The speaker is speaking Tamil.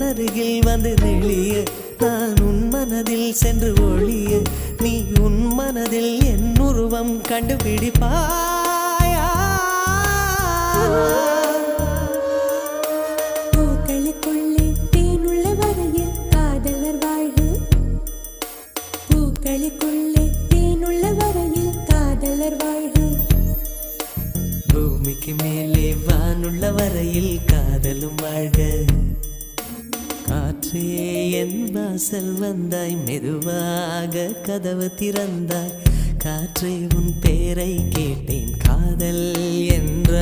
அருகில் வந்து நெளிய நான் உன் மனதில் சென்று ஒளிய நீ உன் மனதில் என் உருவம் கண்டுபிடிப்பாயா பூக்களுக்குள்ளே தேனுள்ள வரையில் காதலர் வாழ்வு பூக்களுக்குள்ளே தேனுள்ள வரையில் காதலர் வாழ்வு பூமிக்கு மேலே வானுள்ள வரையில் காதலும் வாழ்க காற்றே என் வாசல் வந்தாய் மெதுவாக கதவு திறந்தாய் காற்றே உன் பேரை கேட்டேன் காதல் என்ற